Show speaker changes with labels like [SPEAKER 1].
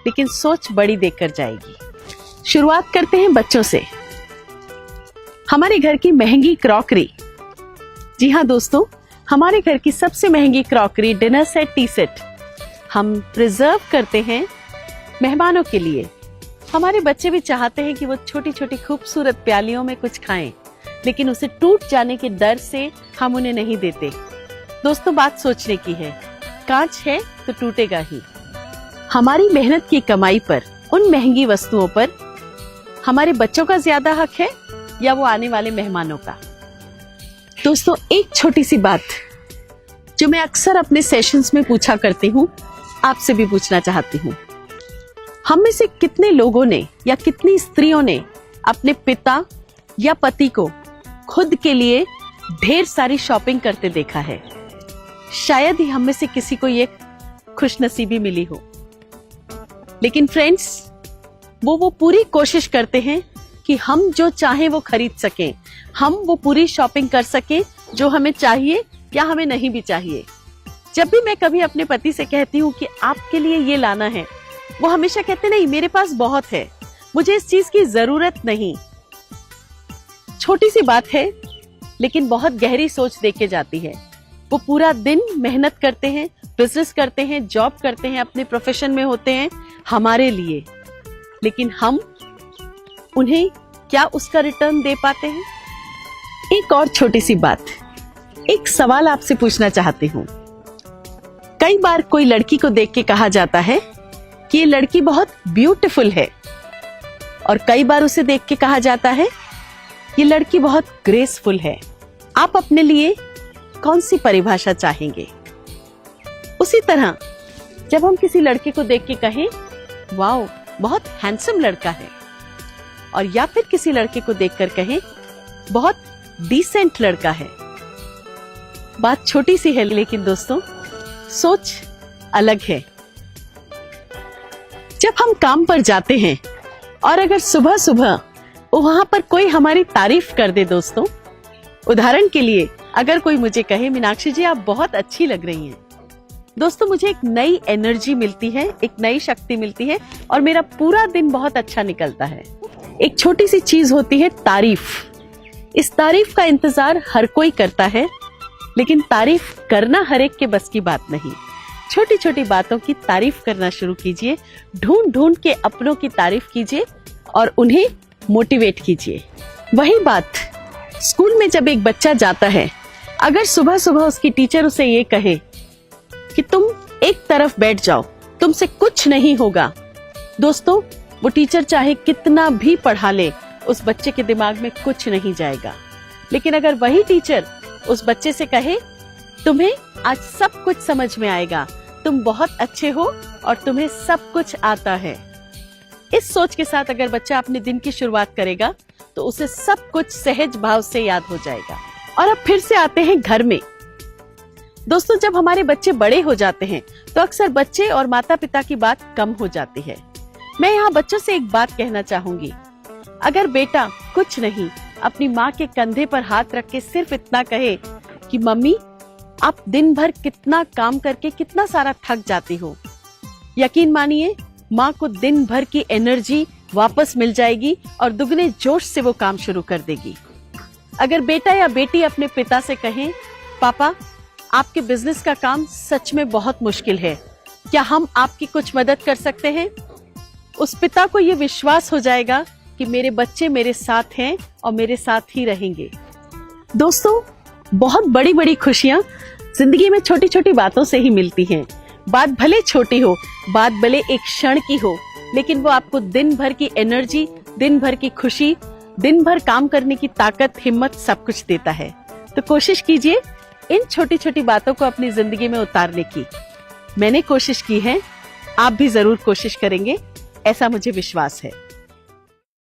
[SPEAKER 1] लेकिन सोच बड़ी देकर जाएगी। शुरुआत करते हैं बच्चों से। हमारे घर की महंगी क्रॉकरी। जी हाँ दोस्तों, हमारे घर की सबसे महंगी crockery, dinner set, T set हम प्रिजर्व करते हैं मेहमानों के लिए। हमारे बच्चे भी चाहते हैं कि वो छोटी छोटी खूबसूरत प्यालियों में कुछ खाएं, लेकिन उसे टूट जाने के डर से हम उन्हें नहीं देते। दोस्तों, बात सोचने की है, कांच है तो टूटेगा ही। हमारी मेहनत की कमाई पर, उन महंगी वस्तुओं पर हमारे बच्चों का ज्यादा हक है या वो आने वाले मेहमानों का? दोस्तों, एक छोटी सी बात जो मैं अक्सर अपने सेशंस में पूछा करती हूँ, आपसे भी पूछना चाहती हूँ। हम में से कितने लोगों ने या कितनी स्त्रियों ने अपने पिता या पति को खुद के लिए ढेर सारी शॉपिंग करते देखा है? शायद ही हम में से किसी को ये खुशनसीबी मिली हो। लेकिन फ्रेंड्स, वो पूरी कोशिश करते हैं कि हम जो चाहें वो खरीद सकें, हम वो पूरी शॉपिंग कर सकें जो हमें चाहिए या हमें नहीं भी चाहिए। जब भी मैं कभी अपने पति से कहती हूँ कि आपके लिए ये लाना है, वो हमेशा कहते नहीं, मेरे पास बहुत है, मुझे इस चीज की जरूरत नहीं। छोटी सी बात है लेकिन बहुत गहरी सोच देके जाती है। वो पूरा दिन मेहनत करते हैं, बिजनेस करते हैं, जॉब करते हैं, अपने प्रोफेशन में होते हैं हमारे लिए, लेकिन हम उन्हें क्या उसका रिटर्न दे पाते हैं? एक और छोटी सी बात, एक सवाल आपसे पूछना चाहती हूँ। कई बार कोई लड़की को देख के कहा जाता है कि ये लड़की बहुत ब्यूटीफुल है, और कई बार उसे देख के कहा जाता है ये लड़की बहुत ग्रेसफुल है। आप अपने लिए कौन सी परिभाषा चाहेंगे? उसी तरह जब हम किसी लड़के को देख के कहें वाओ बहुत हैंडसम लड़का है, और या फिर किसी लड़के को देखकर कहें बहुत डिसेंट लड़का है, बात छोटी सी है लेकिन दोस्तों सोच अलग है। जब हम काम पर जाते हैं और अगर सुबह सुबह वहां पर कोई हमारी तारीफ कर दे, दोस्तों उदाहरण के लिए अगर कोई मुझे कहे मीनाक्षी जी आप बहुत अच्छी लग रही हैं, दोस्तों मुझे एक नई एनर्जी मिलती है, एक नई शक्ति मिलती है और मेरा पूरा दिन बहुत अच्छा निकलता है। एक छोटी सी चीज होती है तारीफ। इस तारीफ का इंतजार हर कोई करता है, लेकिन तारीफ करना हर एक के बस की बात नहीं। छोटी छोटी बातों की तारीफ करना शुरू कीजिए, ढूंढ ढूंढ के अपनों की तारीफ कीजिए और उन्हें मोटिवेट कीजिए। वही बात स्कूल में जब एक बच्चा जाता है, अगर सुबह सुबह उसकी टीचर उसे ये कहे कि तुम एक तरफ बैठ जाओ, तुमसे कुछ नहीं होगा, दोस्तों वो टीचर चाहे कितना भी पढ़ा ले, उस बच्चे के दिमाग में कुछ नहीं जाएगा। लेकिन अगर वही टीचर उस बच्चे से कहे तुम्हें आज सब कुछ समझ में आएगा, तुम बहुत अच्छे हो और तुम्हें सब कुछ आता है, इस सोच के साथ अगर बच्चा अपने दिन की शुरुआत करेगा तो उसे सब कुछ सहज भाव से याद हो जाएगा। और अब फिर से आते हैं घर में। दोस्तों, जब हमारे बच्चे बड़े हो जाते हैं तो अक्सर बच्चे और माता पिता की बात कम हो जाती है। मैं यहाँ बच्चों से एक बात कहना चाहूंगी, अगर बेटा कुछ नहीं अपनी माँ के कंधे पर हाथ रख के सिर्फ इतना कहे कि मम्मी आप दिन भर कितना काम करके कितना सारा थक जाती हो, यकीन मानिए माँ को दिन भर की एनर्जी वापस मिल जाएगी और दुगने जोश से वो काम शुरू कर देगी। अगर बेटा या बेटी अपने पिता से कहें पापा आपके बिजनेस का काम सच में बहुत मुश्किल है, क्या हम आपकी कुछ मदद कर सकते हैं, उस पिता को ये विश्वास हो जाएगा कि मेरे बच्चे मेरे साथ हैं और मेरे साथ ही रहेंगे। दोस्तों, बहुत बड़ी बड़ी खुशियां जिंदगी में छोटी छोटी बातों से ही मिलती हैं। बात भले छोटी हो, बात भले एक क्षण की हो, लेकिन वो आपको दिन भर की एनर्जी, दिन भर की खुशी, दिन भर काम करने की ताकत, हिम्मत सब कुछ देता है। तो कोशिश कीजिए इन छोटी छोटी बातों को अपनी जिंदगी में उतारने की। मैंने कोशिश की है, आप भी जरूर कोशिश करेंगे, ऐसा मुझे विश्वास है।